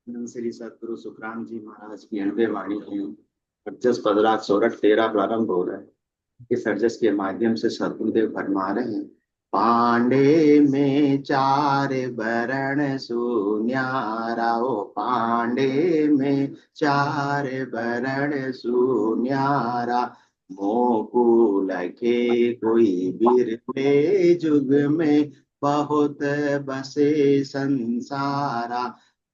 श्री सदगुरु सुखराम जी महाराज की 90 वाणी है। 25 15 सोरठ 13 प्रारंभ हो रहा है। इस सर्जस के माध्यम से सदगुरुदेव फरमा रहे हैं, पांडे में चार वरण सुन्यारा। पांडे में चार वरण सुन्यारा। मोकुल के कोई बिरले जुग में बहुत बसे संसारा।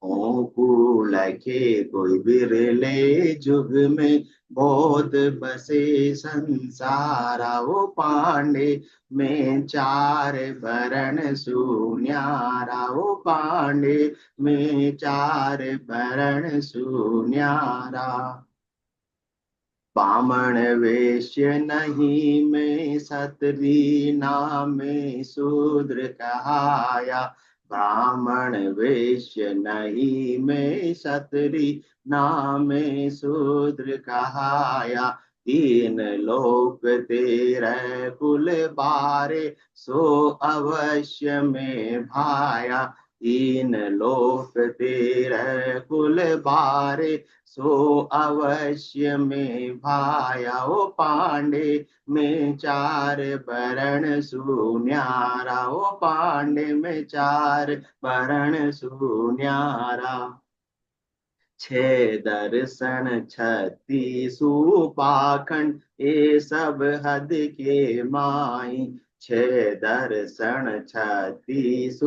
मोकुल के कोई बिरले जुग में बहुत बसे संसारा। वो पांडे में चार वरण सुन्यारा। वो पांडे में चार वरण सुन्यारा। बामण वेश्य नहीं में सतरी नाम शूद्र कहाया। ब्राह्मण वेश्य नहीं में सतरी नाम शूद्र कहाया। तीन लोक तेरह कुल बारे सो अवश्य में भाया। तीन लोक तेरह कुल बारे सो अवश्य में भाया। ओ पांडे में चार वरण सुन्यारा। ओ पांडे में चार वरण सुन्यारा। छह दर्शन 36 पाखंड ये सब हद के माई। छह दर्शन 36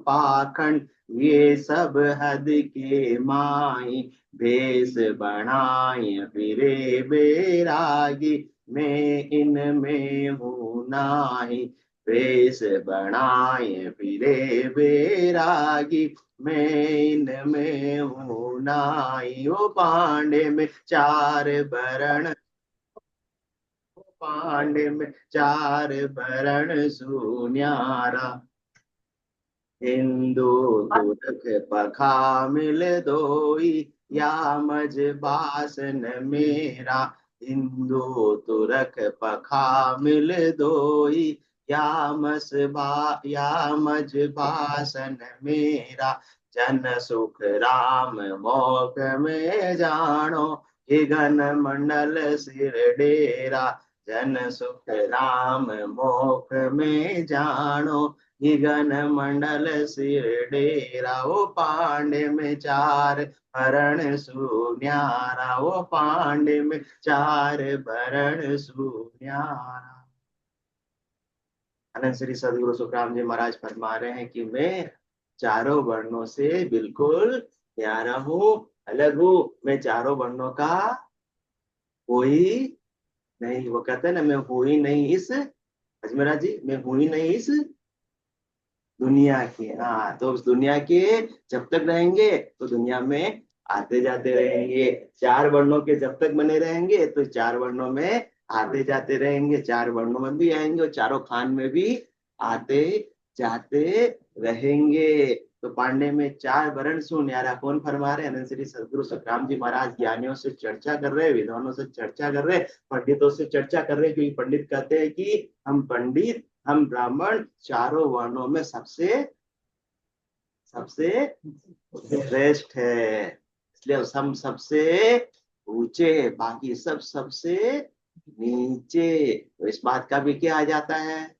पाखंड ये सब हद के माई। भेष बनाए फिरे बैरागी मैं इनमें हूँ नाही। भेष बनाए फिरे बैरागी मैं इनमें हूँ नाई। ओ पांडे में चार वरण। पांडे में चार वरण सुन्यारा। हिंदू तुरक पखामिल दोई या मज बासन मेरा। हिंदू तुरक पखामिल दोई या या मज बासन मेरा। जन सुख राम मोख में जानो ये घन मंडल सिर डेरा। जन सुख राम मोख में जानो गगन मंडल सिर डेरा। वो पांडे में चार भरण सुन्यारा। वो पांडे में चार भरण सुन्यारा। अनंत श्री सदगुरु सुखराम जी महाराज फरमा रहे हैं कि मैं चारों वर्णों से बिल्कुल न्यारा हूँ, अलग हूँ। मैं चारों वर्णों का कोई नहीं। वो कहते हैं ना, मैं हूं ही नहीं इस अजमेरा जी, मैं हूं ही नहीं इस दुनिया के। हाँ, तो उस दुनिया के जब तक रहेंगे तो दुनिया में आते जाते रहेंगे। चार वर्णों के जब तक बने रहेंगे तो चार वर्णों में आते जाते रहेंगे। चार वर्णों में भी आएंगे और चारों खान में भी आते जाते रहेंगे। तो पांडे में चार वर्ण सुन्यारा कौन फरमा रहे? अनंत श्री सदगुरु सुखराम जी महाराज ज्ञानियों से चर्चा कर रहे, विद्वानों से चर्चा कर रहे, पंडितों से चर्चा कर रहे। क्योंकि पंडित कहते हैं कि हम पंडित, हम ब्राह्मण चारों वर्णों में सबसे सबसे श्रेष्ठ है। इसलिए हम सबसे ऊंचे, बाकी सब सबसे नीचे। तो इस बात का भी क्या आ जाता है?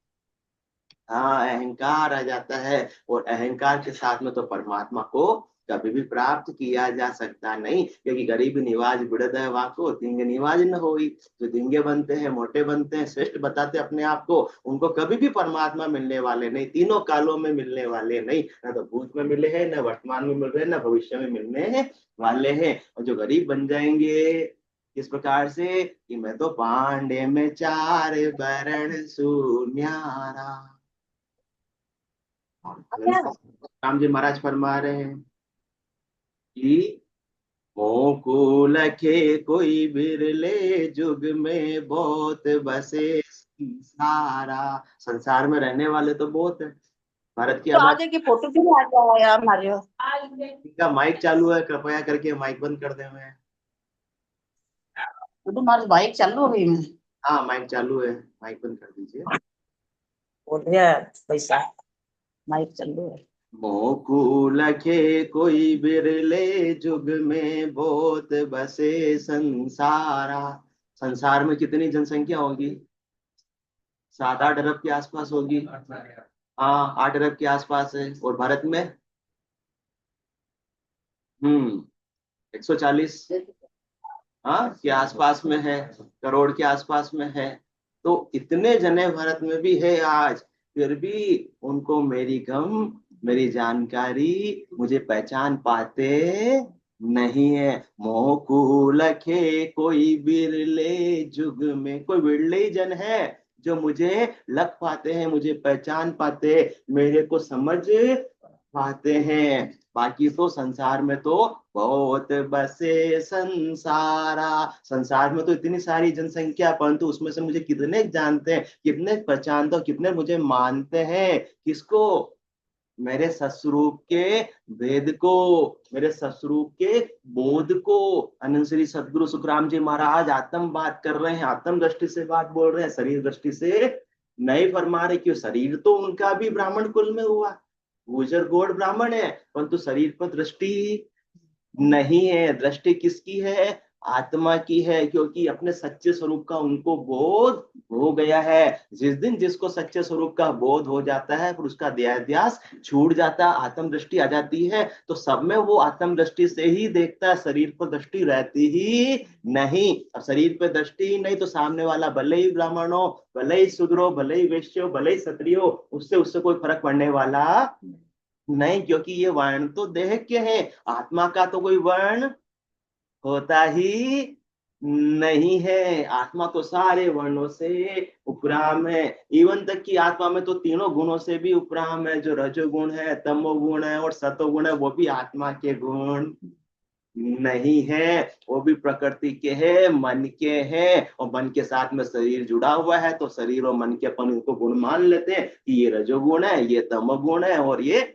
हाँ, अहंकार आ जाता है। और अहंकार के साथ में तो परमात्मा को कभी भी प्राप्त किया जा सकता नहीं। क्योंकि गरीब निवाज बिड़द है वाको दिंग निवाज न होई। जो दिंगे बनते हैं, मोटे बनते हैं, श्रेष्ठ बताते अपने आप को, उनको कभी भी परमात्मा मिलने वाले नहीं। तीनों कालों में मिलने वाले नहीं। न तो भूत में मिले हैं, न वर्तमान में मिल रहे हैं, न भविष्य में मिलने वाले हैं। और जो गरीब बन जाएंगे इस प्रकार से कि मैं तो पांडे में चार वरण सुन्यारा। राम जी महाराज फरमा रहे हैं कि मोकुल के कोई बिरले जुग में बहुत बसे संसारा। संसार में रहने वाले तो बहुत है। भारत की तो आबादी आगे की फोटो भी आ जाओ यार मारियो। का माइक चालू है, कृपया करके माइक बंद कर दे। मैं वो तुम्हारी बाइक चालू हो गई मैं हाँ, माइक चालू है, माइक बंद कर दीजिए। बोल दिया पैसा। बाइक चालू है। मोकू लखे कोई बिरले जुग में, बहुत बसे संसारा। संसार में कितनी जनसंख्या होगी? 7-8 अरब के आसपास होगी। हाँ, 8 अरब के आसपास है। और भारत में 140, हाँ, के आसपास में है, करोड़ के आसपास में है। तो इतने जने भारत में भी है आज, फिर भी उनको मेरी गम, मेरी जानकारी, मुझे पहचान पाते नहीं है। मोकू लखे कोई बिरले जुग में, कोई बिरले ही जन है जो मुझे लग पाते हैं, मुझे पहचान पाते, मेरे को समझ पाते हैं। बाकी तो संसार में तो बहुत बसे संसारा। संसार में तो इतनी सारी जनसंख्या, परंतु उसमें से मुझे कितने जानते हैं, कितने पहचानते हो, कितने मुझे मानते हैं? किसको? मेरे सस्वरूप के वेद को, मेरे सस्वरूप के बोध को। अनंत श्री सदगुरु सुखराम जी महाराज आत्म बात कर रहे हैं, आत्म दृष्टि से बात बोल रहे हैं, शरीर दृष्टि से नहीं फरमा रहे। क्यों? शरीर तो उनका भी ब्राह्मण कुल में हुआ, गुजर गौड़ ब्राह्मण है, परंतु शरीर पर दृष्टि नहीं है। दृष्टि किसकी है? आत्मा की है, क्योंकि अपने सच्चे स्वरूप का उनको बोध हो गया है। जिस दिन जिसको सच्चे स्वरूप का बोध हो जाता है, फिर उसका देहाध्यास छूट जाता, आत्म दृष्टि आ जाती है, तो सब में वो आत्म दृष्टि से ही देखता है, शरीर पर दृष्टि रहती ही नहीं। अब शरीर पे दृष्टि ही नहीं तो सामने वाला भले ही ब्राह्मण हो, भले ही शूद्र हो, भले ही वैश्य हो, भले ही क्षत्रिय हो, उससे उससे कोई फर्क पड़ने वाला नहीं, क्योंकि ये वर्ण तो देह के हैं। आत्मा का तो कोई वर्ण होता ही नहीं है। आत्मा तो सारे वर्णों से उपराम है। इवन तक की आत्मा में तो तीनों गुणों से भी उपराम है। जो रजोगुण है, तमोगुण है और सतोगुण है, वो भी आत्मा के गुण नहीं है। वो भी प्रकृति के हैं, मन के हैं, और मन के साथ में शरीर जुड़ा हुआ है, तो शरीर और मन के अपन उनको गुण मान लेते हैं कि ये रजोगुण है, ये तमोगुण है और ये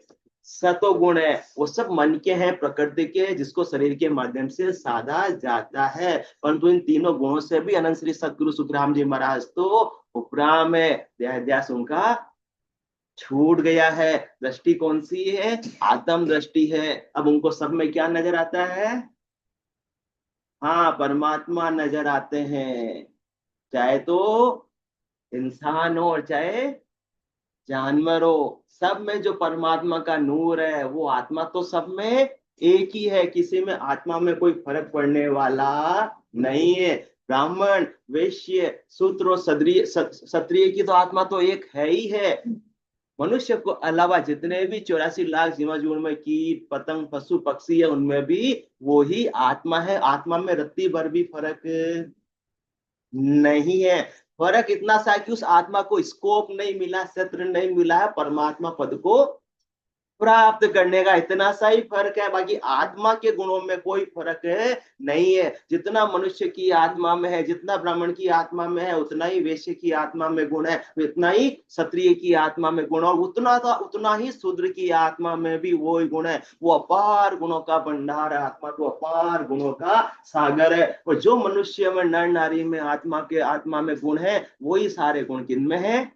सतोगुण है। वो सब मन के हैं, प्रकृति के हैं, जिसको शरीर के माध्यम से साधा जाता है। परंतु इन तीनों गुणों से भी अनंत श्री सदगुरु सुखराम जी महाराज तो उपराम है। देहाध्यास उनका छूट गया है। दृष्टि कौन सी है? आत्म दृष्टि है। अब उनको सब में क्या नजर आता है? हाँ, परमात्मा नजर आते हैं। चाहे तो इंसान हो और चाहे जानवर हो, सब में जो परमात्मा का नूर है, वो आत्मा तो सब में एक ही है। किसी में आत्मा में कोई फर्क पड़ने वाला नहीं है। ब्राह्मण, वैश्य, शूद्र और क्षत्रिय की तो आत्मा तो एक है ही है। मनुष्य को अलावा जितने भी 84 लाख जीवाजूड़ में कीट पतंग पशु पक्षी है, उनमें भी वो ही आत्मा है। आत्मा में रत्ती भर भी फर्क नहीं है। फर्क इतना सा कि उस आत्मा को स्कोप नहीं मिला, क्षेत्र नहीं मिला है परमात्मा पद को प्राप्त करने का, इतना सा ही फर्क है। बाकी आत्मा के गुणों में कोई फर्क है नहीं है। जितना मनुष्य की आत्मा में है, जितना ब्राह्मण की आत्मा में है, उतना ही वैश्य की आत्मा में गुण है, उतना ही क्षत्रिय की आत्मा में गुण, और उतना ही शूद्र की आत्मा में भी वो ही गुण है। वो अपार गुणों का भंडार है। आत्मा तो अपार गुणों का सागर है। और जो मनुष्य में, नर नारी में आत्मा में गुण है, वही सारे गुण किनमें है?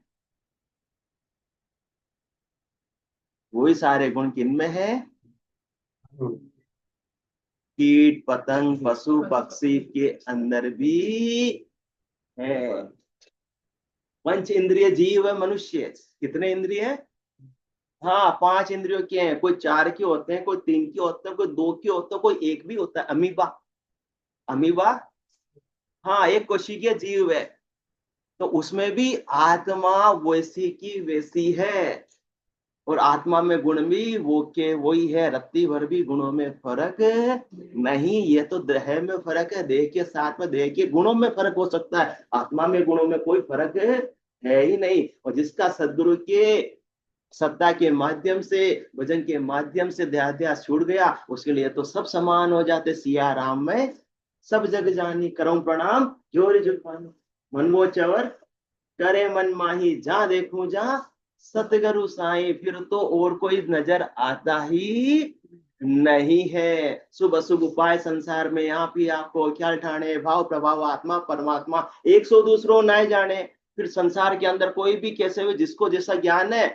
वही सारे गुण किनमें है? कीट पतंग पशु पक्षी के अंदर भी है। पंच इंद्रिय जीव है मनुष्य। कितने इंद्रिय है? हाँ, 5 इंद्रियों के हैं। कोई 4 के होते हैं, कोई 3 के होते हैं, कोई 2 के होते हैं, कोई एक भी होता है। अमीबा, अमीबा, हाँ, एक कोशिकीय जीव है। तो उसमें भी आत्मा वैसी की वैसी है। और आत्मा में गुण भी वो के वही है। रत्ती भर भी गुणों में फर्क नहीं। ये तो देह में फर्क है, देह के साथ में देह के गुणों में फर्क हो सकता है, आत्मा में गुणों में कोई फर्क है ही नहीं। और जिसका सदगुरु के सत्ता के माध्यम से, भजन के माध्यम से देहाध्यास छूट गया, उसके लिए तो सब समान हो जाते। सिया राम में सब जग जानी, करम प्रणाम जोर जुल्फानी। मन वो चवर करे मन माही, जहां देखूं जहां सतगुरु साईं, फिर तो और कोई नजर आता ही नहीं है। शुभ अशुभ उपाय संसार में आप ही आपको ख्याल ठाणे, भाव प्रभाव आत्मा परमात्मा एक सौ दूसरों न जाने। फिर संसार के अंदर कोई भी कैसे हुए, जिसको जैसा ज्ञान है,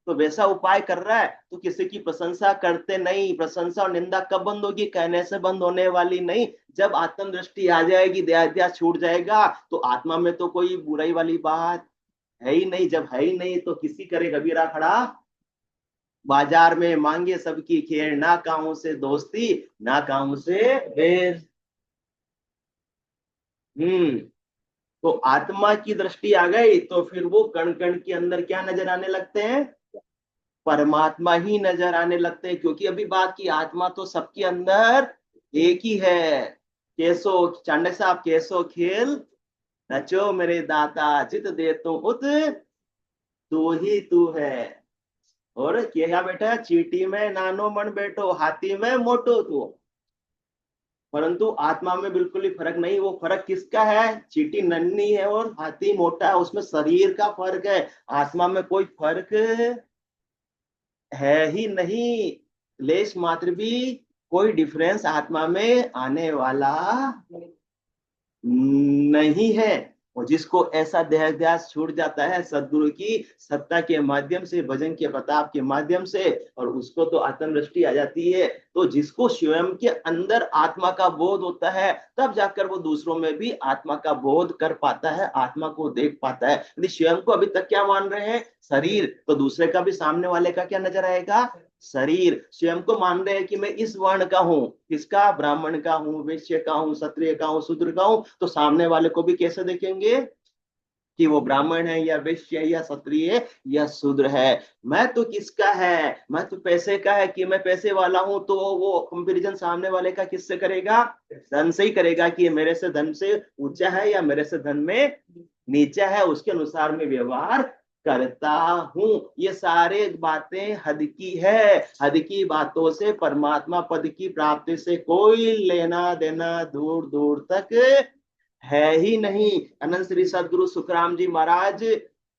तो वैसा उपाय कर रहा है तो किसी की प्रशंसा करते नहीं। प्रशंसा और निंदा कब बंद होगी? कहने से बंद होने वाली नहीं, जब आत्म दृष्टि आ जाएगी, देहाध्यास छूट जाएगा, तो आत्मा में तो कोई बुराई वाली बात है ही नहीं। जब है ही नहीं तो किसी करे कबीरा खड़ा बाजार में, मांगे सबकी खैर, ना काहू से दोस्ती ना काहू से बैर। तो आत्मा की दृष्टि आ गई तो फिर वो कण कण के अंदर क्या नजर आने लगते हैं? परमात्मा ही नजर आने लगते हैं। क्योंकि अभी बात की आत्मा तो सबके अंदर एक ही है। कैसो चांडक साहब, कैसो खेल नचो मेरे दाता, जित दे तू उत तू ही तू है। और क्या बेटा, चीटी में नानो मन बैठो, हाथी में मोटो तू। परंतु आत्मा में बिल्कुल ही फर्क नहीं। वो फर्क किसका है? चीटी नन्ही है और हाथी मोटा है, उसमें शरीर का फर्क है। आत्मा में कोई फर्क है ही नहीं। लेश मात्र भी कोई डिफरेंस आत्मा में आने वाला नहीं है। और जिसको ऐसा देहाध्यास छूट जाता है सदगुरु की सत्ता के माध्यम से, भजन के प्रताप के माध्यम से, और उसको तो आत्म दृष्टि आ जाती है। तो जिसको स्वयं के अंदर आत्मा का बोध होता है, तब जाकर वो दूसरों में भी आत्मा का बोध कर पाता है, आत्मा को देख पाता है। यदि स्वयं को अभी तक क्या मान रहे हैं? शरीर, तो दूसरे का भी सामने वाले का क्या नजर आएगा? शरीर। स्वयं को मान रहे हैं कि मैं इस वर्ण का हूं, किसका? ब्राह्मण का हूं, वैश्य का हूं, क्षत्रिय का हूं, शूद्र का हूं, तो सामने वाले को भी कैसे देखेंगे कि वो ब्राह्मण है या वैश्य है या क्षत्रिय या शूद्र है। मैं तो किसका है? मैं तो पैसे का है कि मैं पैसे वाला हूं, तो वो कंपैरिजन सामने वाले का किससे करेगा? धन से ही करेगा कि ये मेरे से धन से ऊंचा है या मेरे से धन में नीचा है, उसके अनुसार में व्यवहार करता हूं। ये सारे बातें हद की है। हद की बातों से परमात्मा पद की प्राप्ति से कोई लेना देना दूर दूर तक है ही नहीं। अनंत श्री सदगुरु सुखराम जी महाराज,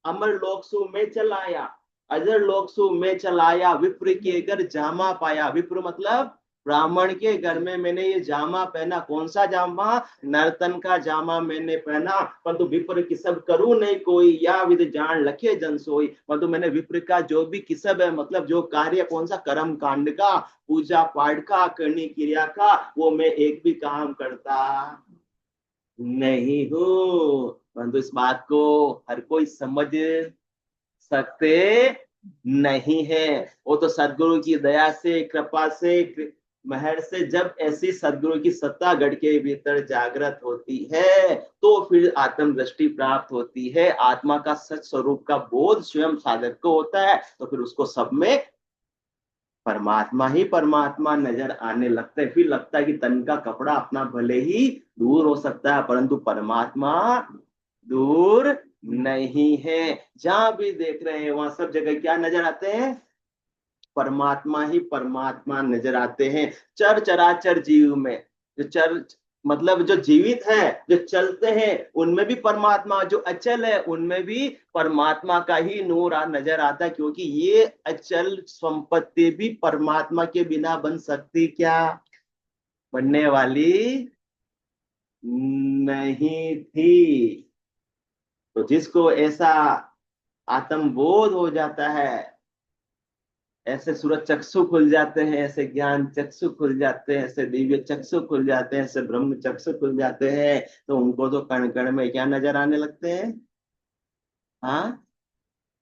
अमर लोक सु में चलाया, अजर लोक सु में चलाया, विप्र के घर जामा पाया। विप्र मतलब ब्राह्मण के घर में मैंने ये जामा पहना। कौन सा जामा? नर्तन का जामा मैंने पहना। परंतु विप्र किसब करूं नहीं कोई, या विद जान लखे जन सोई। परंतु मैंने विप्र का जो भी किसब है, मतलब जो कार्य, कौन सा? कर्म कांड का, पूजा पाठ का, करनी क्रिया का, वो मैं एक भी काम करता नहीं हूँ। परंतु इस बात को हर कोई समझ सकते नहीं है। वो तो सदगुरु की दया से, कृपा से, मेहर से जब ऐसी सदगुरु की सत्ता गढ़ के भीतर जागृत होती है, तो फिर आत्म दृष्टि प्राप्त होती है। आत्मा का सच स्वरूप का बोध स्वयं साधक को होता है, तो फिर उसको सब में परमात्मा ही परमात्मा नजर आने लगता है। फिर लगता है कि तन का कपड़ा अपना भले ही दूर हो सकता है, परंतु परमात्मा दूर नहीं है। जहां भी देख रहे हैं वहां सब जगह क्या नजर आते हैं? परमात्मा ही परमात्मा नजर आते हैं। चर चराचर जीव में, जो चर मतलब जो जीवित है, जो चलते हैं, उनमें भी परमात्मा, जो अचल है उनमें भी परमात्मा का ही नूर नजर आता है। क्योंकि ये अचल संपत्ति भी परमात्मा के बिना बन सकती क्या? बनने वाली नहीं थी। तो जिसको ऐसा आत्मबोध हो जाता है, ऐसे सूरज चक्षु खुल जाते हैं, ऐसे ज्ञान चक्षु खुल जाते हैं, ऐसे दिव्य चक्षु खुल जाते हैं, ऐसे ब्रह्म चक्षु खुल जाते हैं, तो उनको तो कण कण में क्या नजर आने लगते हैं? हाँ,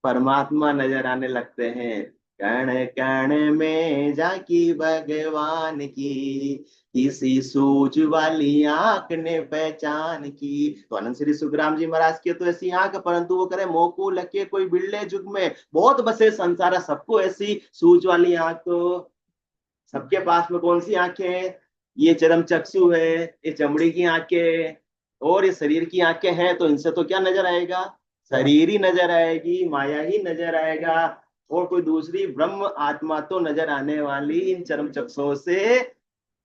परमात्मा नजर आने लगते हैं। कण कण में जाकी भगवान की, किसी सूझ वाली आंख ने पहचान की। तो अनंत श्री सुखराम जी महाराज की तो ऐसी आंख, परंतु वो करे मोकू लके कोई बिरले जुग में, बहुत बसे संसार, सबको ऐसी सूझ वाली आंख। तो सबके पास में कौन सी आंखें हैं? ये चरम चक्षु है, ये चमड़ी की आंखें, और ये शरीर की आंखें हैं। तो इनसे तो क्या नजर आएगा? शरीर ही नजर आएगी, माया ही नजर आएगा। और कोई दूसरी ब्रह्म आत्मा तो नजर आने वाली इन चरम चक्षुओं से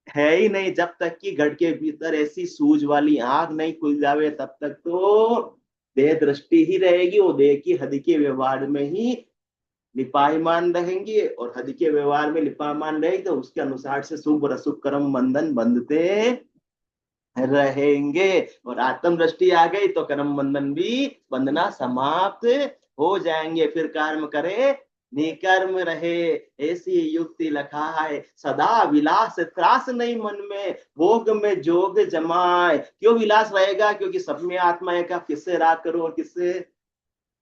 है ही नहीं। जब तक कि घट के भीतर ऐसी सूझ वाली आंख नहीं खुल जावे, तब तक तो देह दृष्टि ही रहेगी। वो देह की हद के व्यवहार में ही लिपायमान रहेंगे, और हद के व्यवहार में लिपायमान रहेंगे, तो उसके अनुसार से शुभ और अशुभ कर्म बंधन बंधते रहेंगे। और आत्म दृष्टि आ गई तो कर्म बंधन भी बंधना समाप्त हो जाएंगे। फिर कर्म करे निकर्म रहे ऐसी युक्ति लखाए, सदा विलास त्रास नहीं मन में, भोग में जोग जमाए। क्यों विलास रहेगा? क्योंकि सब में आत्मा है का, किससे राग करूं और किससे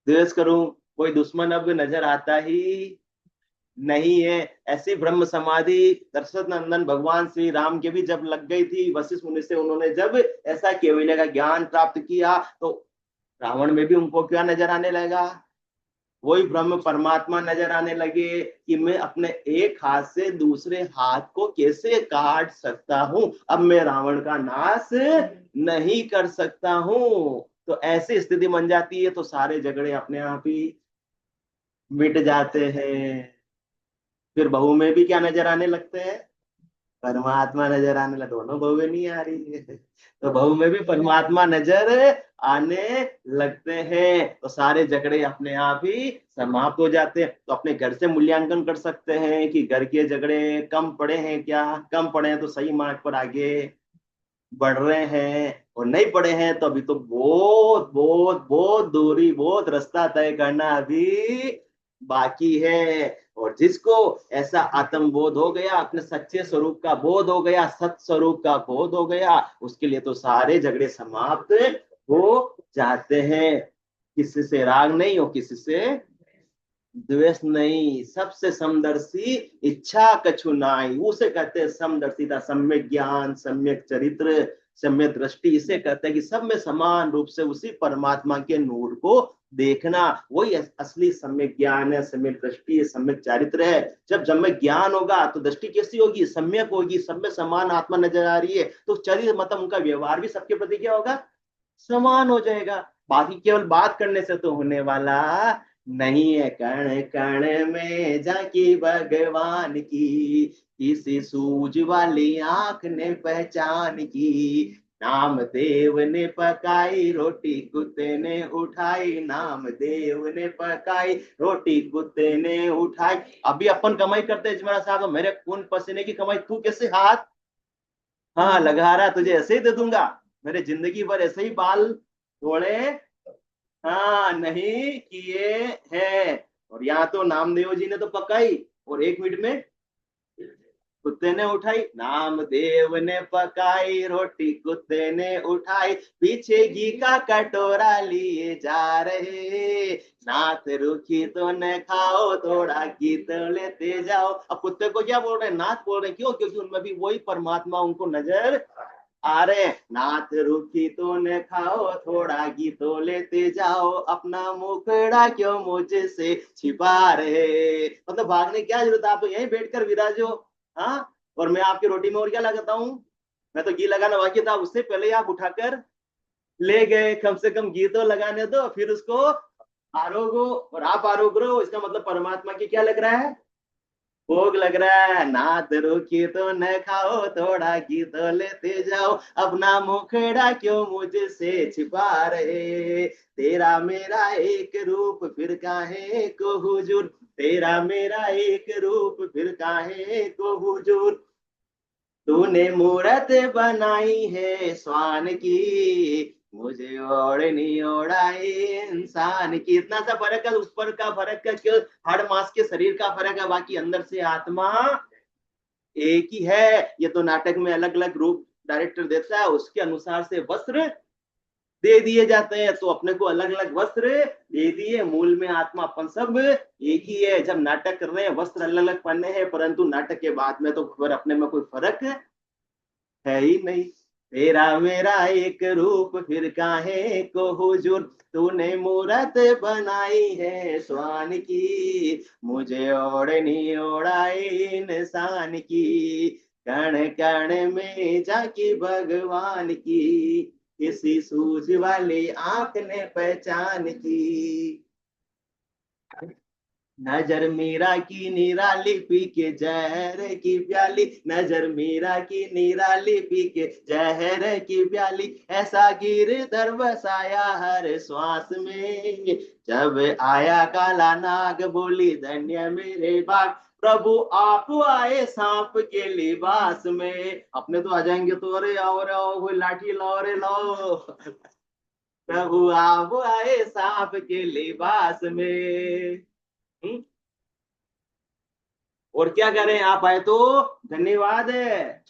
द्वेष करूं? कोई दुश्मन अब नजर आता ही नहीं है। ऐसी ब्रह्म समाधि दशरथ नंदन भगवान श्री राम के भी जब लग गई थी, वशिष्ठ मुनि से उन्होंने जब ऐसा केवल्य का ज्ञान प्राप्त किया, तो रावण में भी उनको क्या नजर आने लगा? वही ब्रह्म परमात्मा नजर आने लगे कि मैं अपने एक हाथ से दूसरे हाथ को कैसे काट सकता हूं, अब मैं रावण का नाश नहीं कर सकता हूं। तो ऐसी स्थिति बन जाती है, तो सारे झगड़े अपने आप ही मिट जाते हैं। फिर बहू में भी क्या नजर आने लगते हैं? परमात्मा नजर आने लगे। दोनों बहू में नहीं आ रही है, तो बहू में भी परमात्मा नजर आने लगते हैं, तो सारे झगड़े अपने आप ही समाप्त हो जाते हैं। तो अपने घर से मूल्यांकन कर सकते हैं कि घर के झगड़े कम पड़े हैं क्या? कम पड़े हैं तो सही मार्ग पर आगे बढ़ रहे हैं, और नहीं पड़े हैं तो अभी तो बहुत बहुत बहुत दूरी, बहुत रास्ता तय करना अभी बाकी है। और जिसको ऐसा आत्मबोध हो गया, अपने सच्चे स्वरूप का बोध हो गया, सत स्वरूप का बोध हो गया, उसके लिए तो सारे झगड़े समाप्त हो जाते हैं। किसी से राग नहीं हो, किसी से द्वेष नहीं, सबसे समदर्शी इच्छा कछु नाई, उसे कहते हैं समदर्शिता, सम्यक ज्ञान, सम्यक चरित्र, सम्यक दृष्टि। इसे कहते हैं कि सब में समान रूप से उसी परमात्मा के नूर को देखना, वही असली सम्यक ज्ञान है, सम्यक दृष्टि है, सम्यक चारित्र है। जब सम्यक ज्ञान होगा तो दृष्टि कैसी होगी? सम्यक होगी, सब में समान आत्मा नजर आ रही है, तो चरित्र मतलब उनका व्यवहार भी सबके प्रति क्या होगा? समान हो जाएगा। बाकी केवल बात करने से तो होने वाला नहीं है। कण कण में झांकी भगवान की, किसी सूझ वाली आंख ने पहचान की। नाम देव ने पकाई रोटी कुत्ते ने उठाई, नाम देव ने पकाई रोटी कुत्ते ने उठाई। अभी अपन कमाई करते हैं जमाना साहब, मेरे खून पसीने की कमाई तू कैसे हाथ हाँ लगा रहा? तुझे ऐसे ही दे दूंगा, मेरे जिंदगी भर ऐसे ही बाल थोड़े हाँ नहीं किए हैं। और यहाँ तो नामदेव जी ने तो पकाई, और 1 मिनट में कुत्ते ने उठाई। नामदेव ने पकाई रोटी कुत्ते ने उठाई, पीछे घी का कटोरा लिए जा रहे, नाथ रुखी तो न खाओ, थोड़ा घी तो लेते जाओ। अब कुत्ते को क्या बोल रहे हैं? नाथ बोल रहे हैं। क्यों? क्योंकि उनमें भी वही परमात्मा उनको नजर आ रहे। नाथ रुखी तो न खाओ, थोड़ा घी तो लेते जाओ, अपना मुखड़ा क्यों मुझसे छिपा रहे? मतलब भागने क्या जरूरत है, आप तो यहीं बैठकर विराजो। हाँ, और मैं आपकी रोटी में और क्या लगाता हूँ? मैं तो घी लगाना बाकी था, उससे पहले ही आप उठाकर ले गए। कम से कम घी तो लगाने दो, फिर उसको आरोगो। और आप आरोग रहे हो, इसका मतलब परमात्मा की क्या लग रहा है? भोग लग रहा है। नाथ रुखी तो न खाओ, थोड़ा घी तो लेते जाओ, अपना मुखड़ा क्यों मुझसे छिपा रहे? तेरा मेरा एक रूप फिर काहे को हुजूर, तेरा मेरा एक रूप फिर काहे को हुजूर। तूने मूरत बनाई है स्वान की, मुझे ओढ़नी ओढ़ाई इंसान की। इतना सा फर्क है, उस पर का फर्क है, क्यों? हर मास के शरीर का फर्क है, बाकी अंदर से आत्मा एक ही है। ये तो नाटक में अलग अलग रूप डायरेक्टर देता है, उसके अनुसार से वस्त्र दे दिए जाते हैं। तो अपने को अलग अलग वस्त्र दे दिए, मूल में आत्मा अपन सब एक ही है। जब नाटक कर रहे हैं वस्त्र अलग अलग पहने हैं, परंतु नाटक के बाद में तो फिर अपने में कोई फर्क है ही नहीं। तेरा मेरा एक रूप फिर काहे को हुजूर, तूने मूरत बनाई है स्वान की, मुझे ओढ़नी ओढ़ाई इंसान की। कण कण में झांकी भगवान की, किसी सूझ वाली आंख ने पहचान की। नजर मीरा की निराली पी के जहर की प्याली, नजर मीरा की निराली पी के जहर की प्याली, ऐसा गिरधर बसाया हर श्वास में, जब आया काला नाग बोली धन्य मेरे बाग, प्रभु आप आए सांप के लिबास में। अपने तो आ जाएंगे तो अरे आओ रे आओ, कोई लाठी लाओ रे लाओ। प्रभु आप आए सांप के लिबास में। और क्या करें, आप आए तो धन्यवाद है।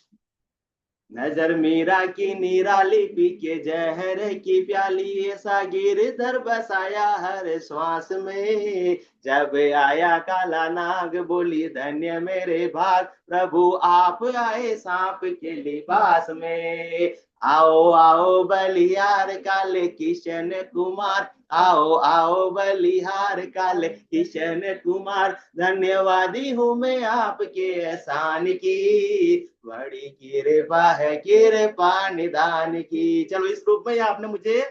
नजर मीरा की निराली पी के जहर की प्याली, ऐसा गिरधर बसाया हर श्वास में। जब आया काला नाग बोली धन्य मेरे भाग, प्रभु आप आए सांप के लिबास में। आओ आओ बलिहार काले किशन कुमार, आओ आओ बलिहार काले किशन कुमार, धन्यवादी हूँ मैं आपके एहसान की, बड़ी कृपा है कृपा निदान की। चलो इस रूप में आपने मुझे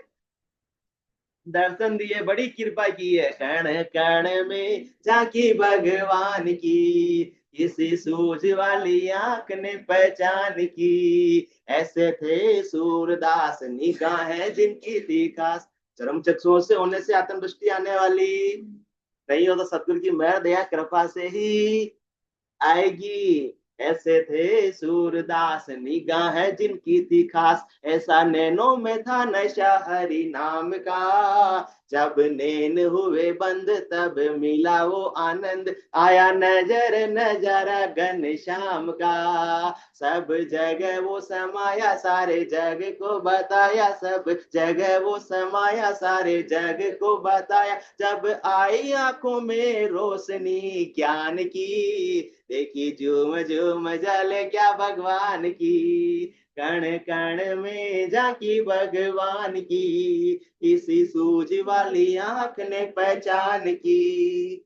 दर्शन दिए, बड़ी कृपा की है। कण कण में झांकी भगवान की, किसी सूझ वाली आंख ने पहचान की। ऐसे थे सूरदास निगाहें जिनकी थी खास, चरम चक्षुओं से होने से आत्मदृष्टि आने वाली नहीं हो तो सतगुरु की मेहर दया कृपा से ही आएगी। ऐसे थे सूरदास निगाह जिनकी थी खास, ऐसा नैनों में था नशा हरि नाम का। जब नैन हुए बंद तब मिला वो आनंद, आया नजर नजारा घनश्याम का। सब जगह वो समाया सारे जग को बताया, सब जगह वो समाया सारे जग को बताया। जब आई आंखों में रोशनी ज्ञान की, देखी झूम झूम जले क्या भगवान की। कण कण में झांकी भगवान की, किसी सूझ वाली आंख ने पहचान की।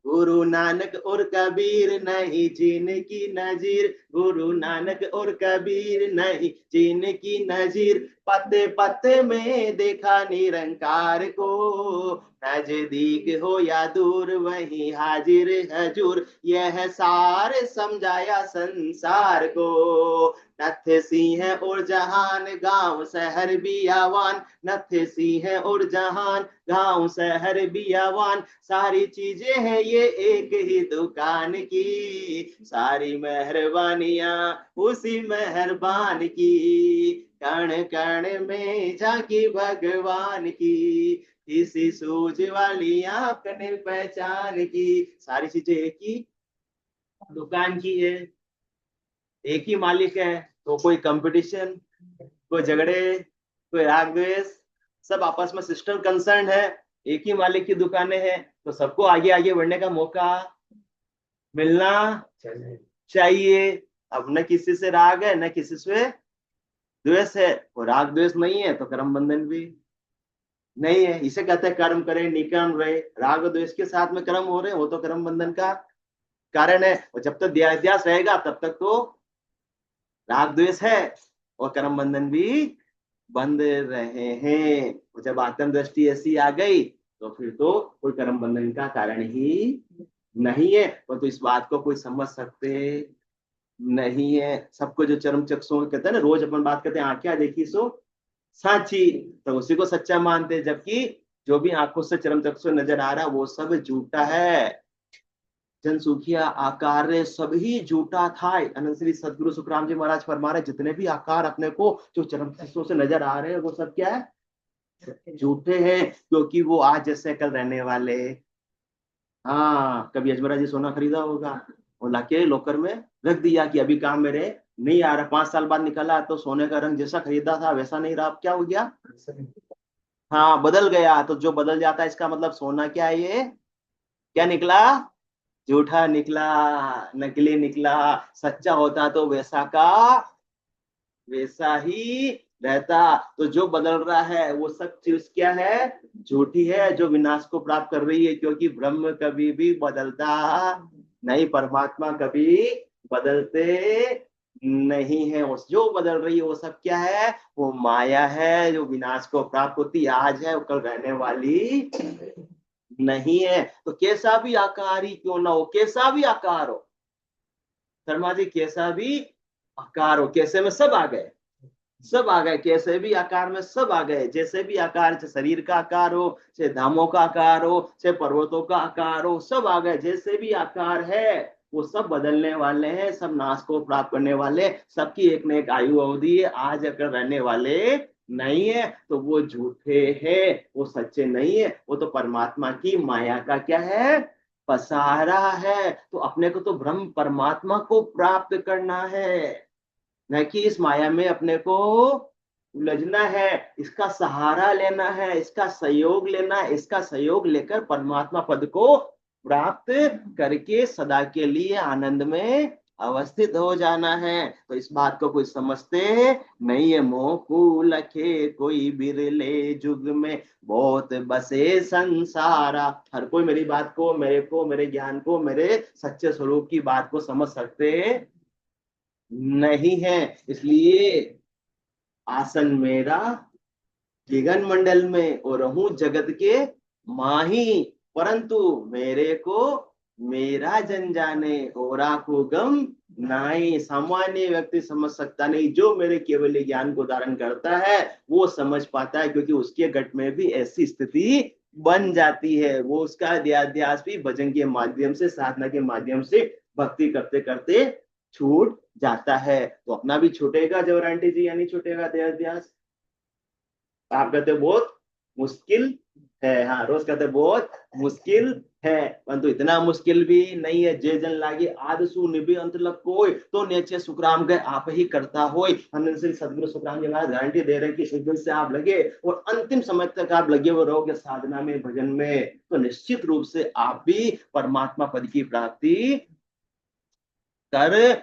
गुरु नानक और कबीर नहीं जिनकी नजीर, गुरु नानक और कबीर नहीं जिनकी नजीर। पत्ते पत्ते में देखा निरंकार को, नजदीक हो या दूर वहीं हाजिर हजूर। यह सार समझाया संसार को, नत्थ सिंह और जहान गांव शहर बियावान, नत्थ सिंह और जहान गांव शहर बियावान। सारी चीजें हैं ये एक ही दुकान की, सारी मेहरबानियां उसी मेहरबान की। कण कण में झांकी भगवान की, किसी सूझ वाली आंख ने पहचान की। सारी चीजें एक ही दुकान की है, एक ही मालिक है। तो कोई कंपटीशन, कोई झगड़े, कोई राग द्वेष, सब आपस में सिस्टर कंसर्न है। एक ही मालिक की दुकानें हैं, तो सबको आगे आगे बढ़ने का मौका मिलना चाहिए। अब न किसी से राग है न किसी से द्वेष है, और राग द्वेष नहीं है तो कर्म बंधन भी नहीं है। इसे कहते हैं कर्म करे निकर्म रहे। राग द्वेष के साथ में कर्म हो रहे हैं, वो तो कर्म बंधन का कारण है। और जब तक देहाध्यास रहेगा तब तक तो राग द्वेष है और कर्म बंधन भी बंद रहे हैं। और जब आत्म दृष्टि ऐसी आ गई तो फिर तो कोई कर्म बंधन का कारण ही नहीं है। और तो इस बात को कोई समझ सकते नहीं है। सबको जो चरम चक्षुओं कहते हैं ना, रोज अपन बात करते हैं आंखें देखी सो साची, तो उसी को सच्चा मानते हैं। जबकि जो भी आंखों से चरम चक्षु नजर आ रहा है वो सब झूठा है। जनसुखिया आकार सभी झूठा था। अनंत श्री सदगुरु सुखराम जी महाराज फरमा रहे, जितने भी आकार अपने को जो चरम चक्षुओं से नजर आ रहे हैं वो सब क्या है, झूठे हैं। क्योंकि वो आज जैसे कल रहने वाले। हाँ, कभी अजमरा जी सोना खरीदा होगा और लाके लोकर में रख दिया कि अभी काम मेरे नहीं आ रहा, 5 साल बाद निकला तो सोने का रंग जैसा खरीदा था वैसा नहीं रहा। अब क्या हो गया, हाँ बदल गया। तो जो बदल जाता है इसका मतलब सोना क्या है, ये क्या निकला, झूठा निकला, नकली निकला। सच्चा होता तो वैसा का वैसा ही रहता। तो जो बदल रहा है वो सब चीज क्या है, झूठी है, जो विनाश को प्राप्त कर रही है। क्योंकि ब्रह्म कभी भी बदलता नहीं, परमात्मा कभी बदलते नहीं है। और जो बदल रही है वो सब क्या है, वो माया है, जो विनाश को प्राप्त होती आज है, वो कल रहने वाली नहीं है। तो कैसा भी आकार ही क्यों ना हो, कैसा भी आकार हो शर्मा जी, कैसा भी आकार हो, कैसे में सब आ गए, सब आ गए। कैसे भी आकार में सब आ गए। जैसे भी आकार, चाहे शरीर का आकार हो, चाहे धामों का आकार हो, चाहे पर्वतों का आकार हो, सब आ गए। जैसे भी आकार है वो सब बदलने वाले हैं, सब नाश को प्राप्त करने वाले। सबकी एक न एक आयु अवधि है, आज अगर रहने वाले नहीं है तो वो झूठे हैं, वो सच्चे नहीं है। वो तो परमात्मा की माया का क्या है, पसारा है, तो अपने को तो ब्रह्म परमात्मा को प्राप्त करना है, न कि इस माया में अपने को उलझना है। इसका सहारा लेना है, इसका सहयोग लेना है, इसका सहयोग लेकर परमात्मा पद को प्राप्त करके सदा के लिए आनंद में अवस्थित हो जाना है। तो इस बात को कोई समझते नहीं है। मोह को लखे कोई बिरले जुग में, बहुत बसे संसारा। हर कोई मेरी बात को, मेरे ज्ञान को, मेरे सच्चे स्वरूप की बात को समझ सकते नहीं है। इसलिए आसन मेरा गगन मंडल में और रहूं जगत के माही, परंतु मेरे को मेरा जन जाने और को गम नहीं। सामान्य व्यक्ति समझ सकता नहीं, जो मेरे केवल ज्ञान को धारण करता है वो समझ पाता है, क्योंकि उसके घट में भी ऐसी स्थिति बन जाती है। वो उसका अध्यास भी भजन के माध्यम से, साधना के माध्यम से, भक्ति करते करते छूट जाता है। तो अपना भी छूटेगा जब आंटी जी, यानी छूटेगा अध्यास। आप कहते बहुत मुश्किल है, हाँ रोज कहते बहुत मुश्किल है, परंतु इतना मुश्किल भी नहीं है। जे जन लागे आद सु निभे अंत लग कोई, तो नीचे सुखराम गए आप ही करता होय। सदगुरु सुखराम जी महाराज गारंटी दे रहे हैं कि इस दिन से आप लगे और अंतिम समय तक आप लगे हुए रहोगे साधना में, भजन में, तो निश्चित रूप से आप भी परमात्मा पद की प्राप्ति कर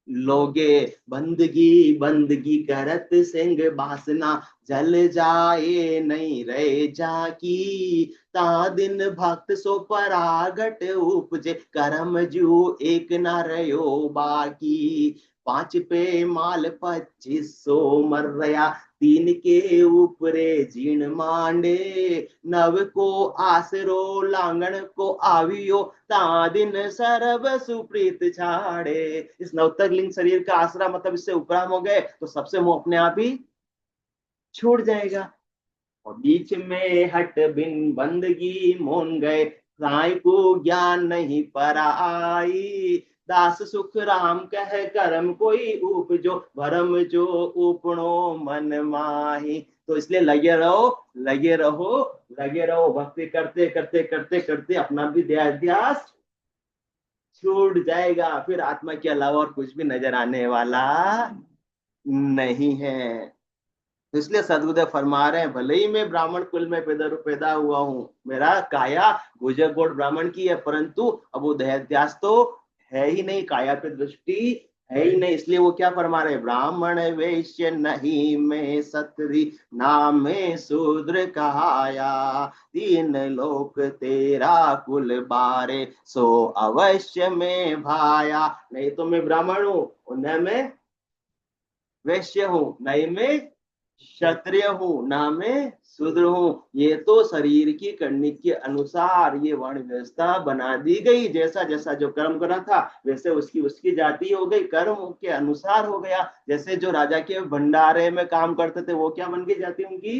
लोगे। बंदगी बंदगी करत सिंह बासना, जल जाए नहीं रहे जाकी। ता दिन भक्त सो परागट उपजे, करम जू एक न रयो बाकी। 5 पे माल 2500 मर रहा, 3 के ऊपरे जीण मांडे। नव को आसरो लांगण को आवियो, ता दिन सरब सुप्रीत छाड़े। इस नवतक लिंग शरीर का आसरा मतलब इससे उपराम हो गए तो सबसे मोह अपने आप ही छूट जाएगा। और बीच में हट बिन बंदगी मोन गए, साई को ज्ञान नहीं पर आई। दास सुख राम कह करम कोई उपजो, भरम जो उपणो मन माही। तो इसलिए लगे रहो, लगे रहो, लगे रहो, भक्ति करते करते करते करते अपना भी देहाध्यास छूट जाएगा। फिर आत्मा के अलावा और कुछ भी नजर आने वाला नहीं है। तो इसलिए सदगुरुदेव फरमा रहे हैं, भले ही मैं ब्राह्मण कुल में पैदा हुआ हूँ, मेरा काया गुजर गोड ब्राह्मण की है, परंतु अब वो देहाध्यास तो है ही नहीं, काया पे दृष्टि है ही नहीं। इसलिए वो क्या फरमा रहे हैं, ब्राह्मण वैश्य नहीं मैं सतरी, नाम में शूद्र कहाया। 3 लोक तेरा कुल बारे, सो अवश्य में भाया। नहीं तो मैं ब्राह्मण हूँ, न मैं वैश्य हूँ, नहीं मैं क्षत्रिय हूँ, ना मैं शूद्र हूँ। ये तो शरीर की करने के अनुसार ये वर्ण व्यवस्था बना दी गई। जैसा जैसा जो कर्म करा था वैसे उसकी उसकी जाति हो गई, कर्म के अनुसार हो गया। जैसे जो राजा के भंडारे में काम करते थे वो क्या बन गई जाति उनकी,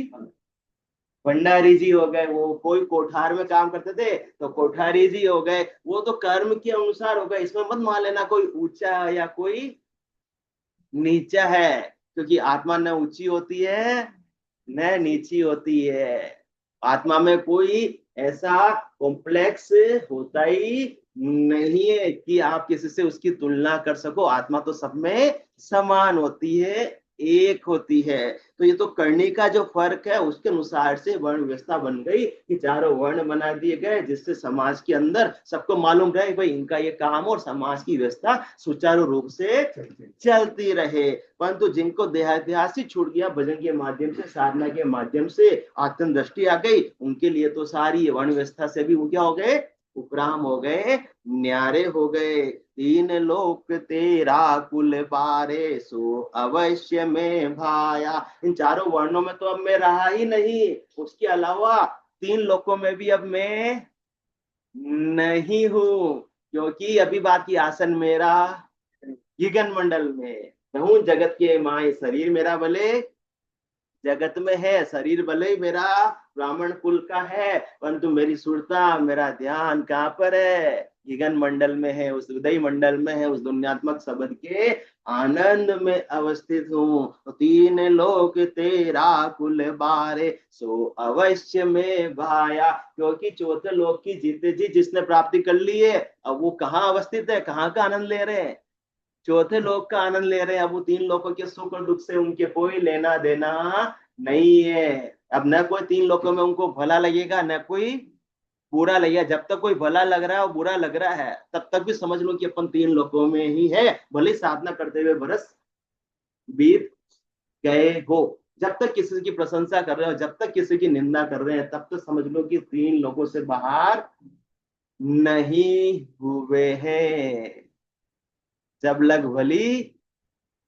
भंडारी जी हो गए। वो कोई कोठार में काम करते थे तो कोठारी जी हो गए। वो तो कर्म के अनुसार हो गए। इसमें मत मान लेना कोई ऊंचा या कोई नीचा है, क्योंकि आत्मा न ऊंची होती है न नीची होती है। आत्मा में कोई ऐसा कॉम्प्लेक्स होता ही नहीं है कि आप किसी से उसकी तुलना कर सको। आत्मा तो सब में समान होती है, एक होती है। तो ये तो करने का जो फर्क है उसके अनुसार से वर्ण व्यवस्था बन गई कि चारों वर्ण बना दिए गए, जिससे समाज के अंदर सबको मालूम रहे भाई इनका ये काम और समाज की व्यवस्था सुचारू रूप से चलती रहे। परंतु जिनको देहाध्यास ही छूट गया, भजन के माध्यम से, साधना के माध्यम से आत्म दृष्टि आ गई, उनके लिए तो सारी वर्ण व्यवस्था से भी वो क्या हो गए, उपराम हो गए, न्यारे हो गए। 3 लोक तेरा कुल बारे, सो अवश्य में भाया। इन चारों वर्णों में तो अब मैं रहा ही नहीं, उसके अलावा 3 लोकों में भी अब मैं नहीं हूं, क्योंकि अभी बात की आसन मेरा गगन मंडल में रहूं जगत के माए। शरीर मेरा भले जगत में है, शरीर भले ही मेरा ब्राह्मण कुल का है, परंतु मेरी सुरता, मेरा ध्यान कहाँ पर है, गगन मंडल में है, उस उदय मंडल में है, उस दुनियात्मक शब्द के आनंद में अवस्थित हूँ। तो तीन लोक तेरा कुल बारे, सो अवश्य में भाया। क्योंकि चौथे लोक की जीते जी जिसने प्राप्ति कर ली है, अब वो कहाँ अवस्थित है, कहाँ का आनंद ले रहे हैं? चौथे लोक का आनंद ले रहे हैं। अब वो तीन लोकों के सुख और दुख से उनके कोई लेना देना नहीं है। अब न कोई तीन लोकों में उनको भला लगेगा, न कोई बुरा लगेगा। जब तक कोई भला लग रहा है और बुरा लग रहा है, तब तक भी समझ लो कि अपन तीन लोकों में ही है, भले साधना करते हुए बरस बीत गए हो। जब तक किसी की प्रशंसा कर रहे हो, जब तक किसी की निंदा कर रहे हैं, तब तक समझ लो कि तीन लोगों से बाहर नहीं हुए हैं। जब लग भली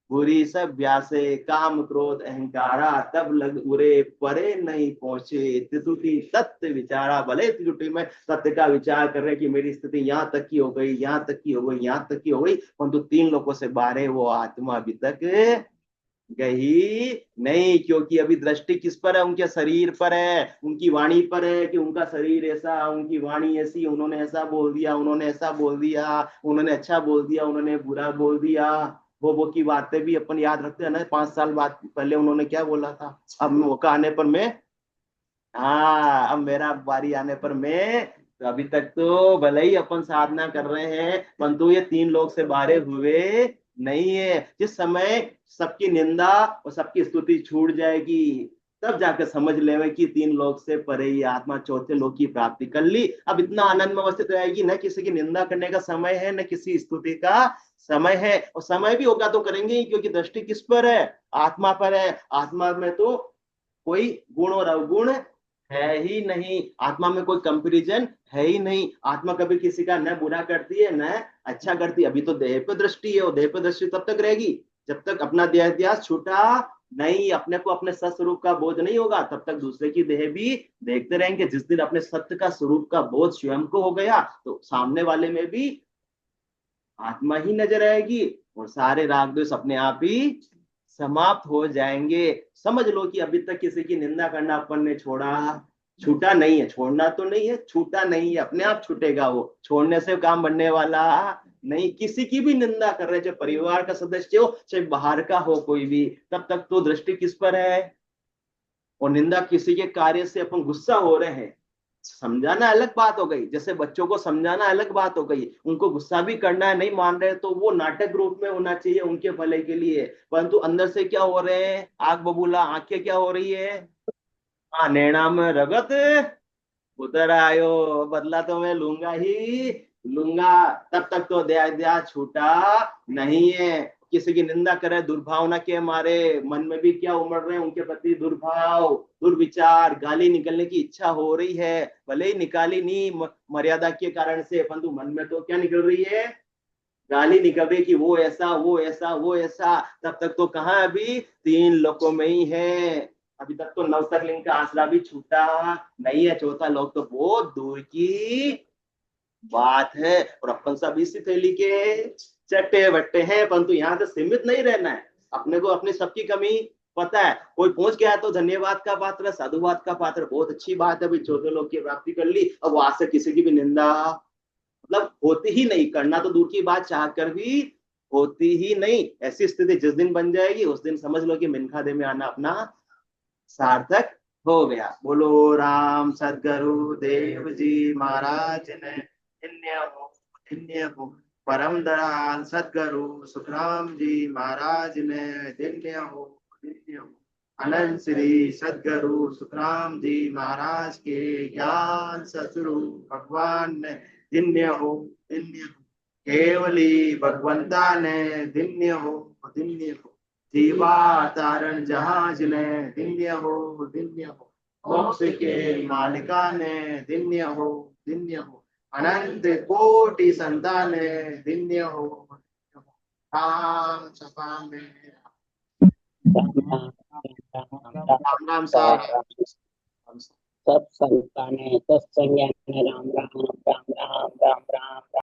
बुरी सब व्यासे, काम क्रोध अहंकारा, तब लग उरे परे नहीं पहुंचे। त्रिटुटी तत्व विचारा, भले त्रिटुटी में सत्य का विचार कर रहे कि मेरी स्थिति यहाँ तक की हो गई, यहाँ तक की हो गई, यहाँ तक की हो गई, परंतु तीन लोगों से बाहर वो आत्मा अभी तक गई नहीं। क्योंकि अभी दृष्टि किस पर है? उनके शरीर पर है, उनकी वाणी पर है कि उनका शरीर ऐसा, उनकी वाणी ऐसी, उन्होंने ऐसा बोल दिया, उन्होंने ऐसा बोल दिया, उन्होंने अच्छा बोल दिया, उन्होंने बुरा बोल दिया। वो की बातें भी अपन याद रखते हैं ना, 5 साल बाद पहले उन्होंने क्या बोला था। अब मौका आने पर मैं, हाँ अब मेरा बारी आने पर मैं, तो अभी तक तो भले ही अपन साधना कर रहे हैं, परंतु ये तीन लोग से बाहर हुए नहीं है। जिस समय सबकी निंदा और सबकी स्तुति छूट जाएगी, तब जाकर समझ लेवे कि तीन लोग से परे ही आत्मा चौथे लोग की प्राप्ति कर ली। अब इतना आनंद में अवस्थित रहेगी, न किसी की निंदा करने का समय है, न किसी स्तुति का समय है। और समय भी होगा तो करेंगे ही, क्योंकि दृष्टि किस पर है? आत्मा पर है। आत्मा में तो कोई गुण और अवगुण है ही नहीं, आत्मा में कोई कंपैरिजन है ही नहीं। आत्मा कभी किसी का न बुरा करती है न अच्छा करती है। अभी तो देह पे दृष्टि है, और देह पे दृष्टि तब तक रहेगी जब तक अपना देह इतिहास छूटा नहीं, अपने को अपने सस्वरूप का बोध नहीं होगा, तब तक दूसरे की देह भी देखते रहेंगे। जिस दिन अपने सत्य का स्वरूप का बोध स्वयं को हो गया, तो सामने वाले में भी आत्मा ही नजर आएगी, और सारे राग द्वेष अपने आप ही समाप्त हो जाएंगे। समझ लो कि अभी तक किसी की निंदा करना अपन ने छूटा नहीं है। छोड़ना तो नहीं है, छूटा नहीं है, अपने आप छूटेगा। वो छोड़ने से काम बनने वाला नहीं। किसी की भी निंदा कर रहे, चाहे परिवार का सदस्य हो, चाहे बाहर का हो कोई भी, तब तक तो दृष्टि किस पर है? और निंदा किसी के कार्य से अपन गुस्सा हो रहे हैं, समझाना अलग बात हो गई। जैसे बच्चों को समझाना अलग बात हो गई, उनको गुस्सा भी करना है, नहीं मान रहे तो वो नाटक रूप में होना चाहिए उनके भले के लिए। परंतु अंदर से क्या हो रहे हैं? आग बबूला आंखें क्या हो रही है? हाँ, नैना में रगत उतर आयो, बदला तो मैं लूंगा ही लूंगा। तब तक तो दया छूटा नहीं है। किसी की निंदा करे दुर्भावना के मारे, मन में भी क्या उमड़ रहे हैं? उनके प्रति दुर्भाव, दुर्विचार, गाली निकलने की इच्छा हो रही है। भले ही निकाली नहीं मर्यादा के कारण से, परंतु मन में तो क्या निकल रही है? गाली निकल रही कि वो ऐसा, वो ऐसा, वो ऐसा। तब तक तो कहाँ, अभी तीन लोकों में ही है। अभी तक तो नवतरलिंग का आसरा भी छूटा नहीं है। चौथा लोक तो बहुत दूर की बात है। और अपन सब इसी थैली के चट्टे बट्टे हैं, परंतु यहाँ से सीमित नहीं रहना है। अपने को अपनी सबकी कमी पता है। कोई पहुंच गया तो धन्यवाद का पात्र, साधुवाद का पात्र, बहुत अच्छी बात है। अभी चौथे लोग की प्राप्ति कर ली, अब वहां से किसी की भी निंदा मतलब होती ही नहीं। करना तो दूर की बात, चाह कर भी होती ही नहीं। ऐसी स्थिति जिस दिन बन जाएगी, उस दिन समझ लो कि मिनखादे में आना अपना सार्थक हो गया। बोलो राम सदगुरु देव जी महाराज ने धन्य हो। परम दयाल सदगुरु सुखराम जी महाराज ने धन्य हो। अनंत श्री सदगुरु सुखराम जी महाराज के ज्ञान सतगुरु भगवान ने धन्य हो, धन्य हो। केवली भगवंता ने धन्य हो, धन्य हो। जीवा तारण जहाज ने धन्य हो, धन्य हो। मोक्ष के मालिका ने धन्य हो, धन्य हो। अनंत कोटि संतान ने धन्य हो। राम सभा में राम राम सर। सब संताने सत्संग राम राम।